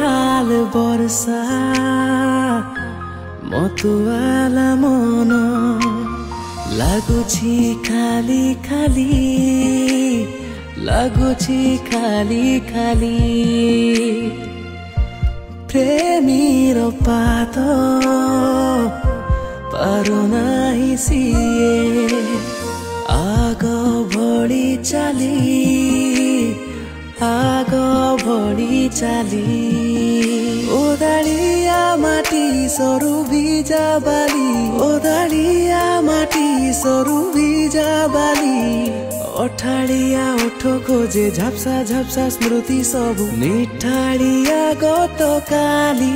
बेहाल बर्षा मतुवाला मन लागुछि खाली खाली लागुछि खाली खाली प्रेमीर पात पारुनाही सिए आग भଳି चाली आग भଳି चाली ओदालिया माटी सरू भिजा बाली ओदालिया माटी सरू भिजा बाली अठाड़िया ओठ खोजे झाप्सा झाप्सा स्मृति सबु निठाड़िया गतकाली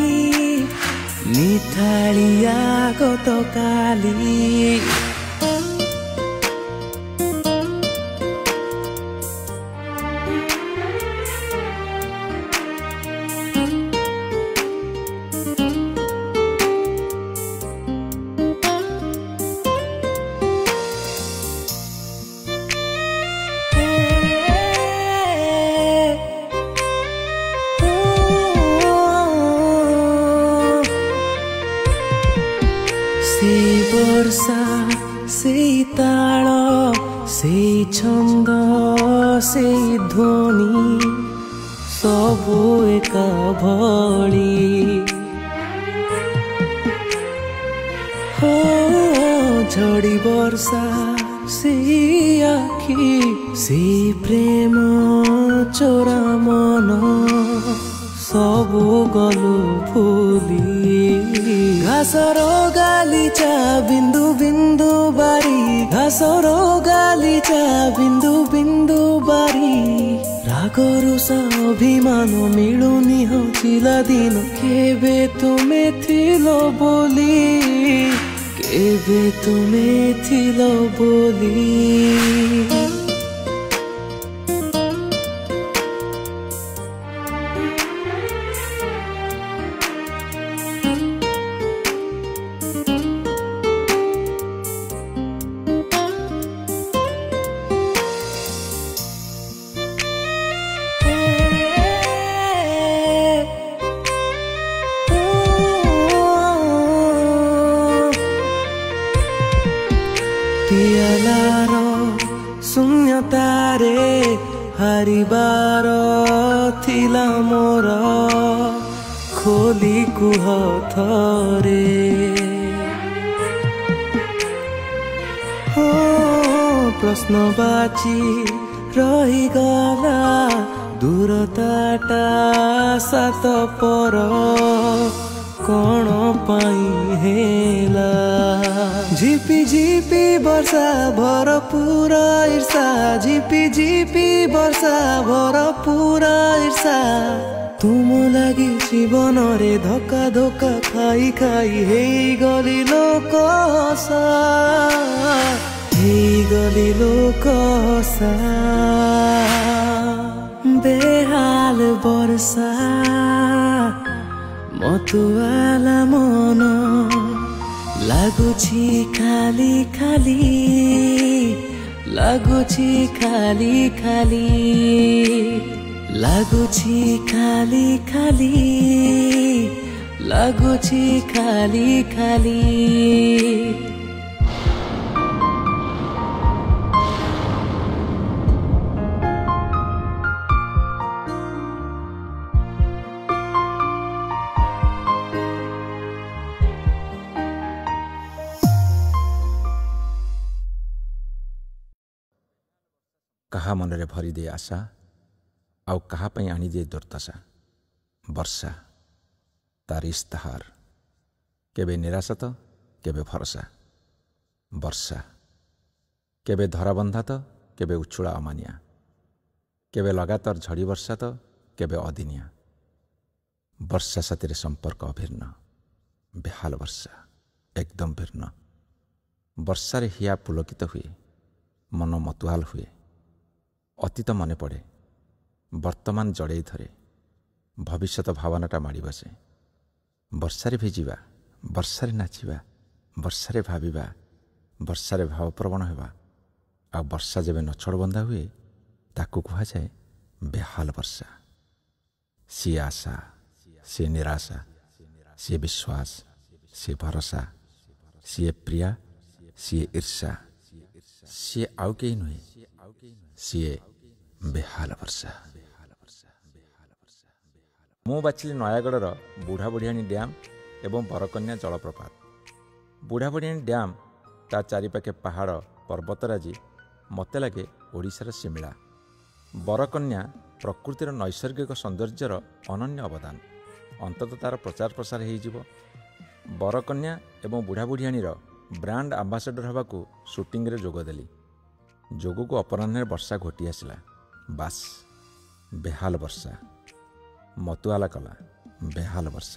निठाड़िया गतकाली वर्षा से ताल से छंद से ध्वनि सबु एक भली हो झड़ी वर्षा से आखि से प्रेम चोरा मन सबु गलु फुली घासर गालीचा बिंदु बिंदु बारी घासर गालीचा बिंदु बिंदु बारी रागरुष अभिमान मिलुनी हजिला दिन केबे तुमे थिलो बोली केबे तुमे थिलो बोली पियालार शून्यतारे हारिबार थिला मोर खोली कुह थरे हो प्रश्नवाची रहीगला दूरताटा सात पर कौन पाई हेला झिपी झिपी वर्षा भरपूर ईर्षा झिपी झिपी वर्षा भरपूर ईर्षा तुम लगी जीवन रे धोका धोका खाई खाई हे गली लोक हसा हे गली लोक हसा बेहाल वर्षा मतुवाला मन लागुछि खाली खाली लागुछि खाली खाली लागुछि खाली खाली लागुछि खाली खाली कहा मनरे भरी दे आशा आउ कहा पई आनी दे दुर्दशा वर्षा तार इस्ताहार केबे निराशा तो केबे भरसा वर्षा केबे धराबंधा तो केबे उछुड़ा अमानिया केबे लगातार झड़ी वर्षा तो केबे अदिनिया वर्षा साथी संपर्क अभिन्न बेहाल वर्षा एकदम भिन्न वर्षा रे हिया पुलकित हुए मन मतुहाल हुए अतीत मने पड़े वर्तमान जड़े धरे भविष्यत भावनाटा माड़ी बसे वर्षारे भिजिबा वर्षारे नाचिबा वर्षारे भाविबा वर्षारे भावप्रवण हेबा आ वर्षा जेबे नछड़ बंधा हुए ताकू कहा जाए बेहाल वर्षा सी आशा ସିଏ ନିରାଶା, ସିଏ ବିଶ୍ୱାସ, ସିଏ ଭରସା, ସିଏ ପ୍ରିୟା, ସିଏ ଈର୍ଷା, ସିଏ ଆଉ କେହି ନୁହେଁ, ସିଏ ବେହାଲ ବର୍ଷା। ମୁଁ ବାଛିଲି ନୟାଗଡ଼ର ବୁଢ଼ାବୁଢ଼ିଆଣୀ ଡ୍ୟାମ୍ ଏବଂ ବରକନ୍ୟା ଜଳପ୍ରପାତ। ବୁଢ଼ାବୁଢ଼ିଆଣୀ ଡ୍ୟାମ୍, ତା ଚାରିପାଖେ ପାହାଡ଼ ପର୍ବତରାଜି ମୋତେ ଲାଗେ ଓଡ଼ିଶାର ଶିମିଳା। ବରକନ୍ୟା ପ୍ରକୃତିର ନୈସର୍ଗିକ ସୌନ୍ଦର୍ଯ୍ୟର ଅନନ୍ୟ ଅବଦାନ। ଅନ୍ତତଃ ତା'ର ପ୍ରଚାର ପ୍ରସାର ହୋଇଯିବ। ବରକନ୍ୟା ଏବଂ ବୁଢ଼ାବୁଢ଼ିଆଣୀର ବ୍ରାଣ୍ଡ ଆମ୍ବାସଡ଼ର ହେବାକୁ ସୁଟିଂରେ ଯୋଗ ଦେଲି। ଯୋଗକୁ ଅପରାହ୍ନରେ ବର୍ଷା ଘୋଟି ଆସିଲା। ବାସ୍, ବେହାଲ ବର୍ଷା ମତୁଆଲା କଲା, ବେହାଲ ବର୍ଷା।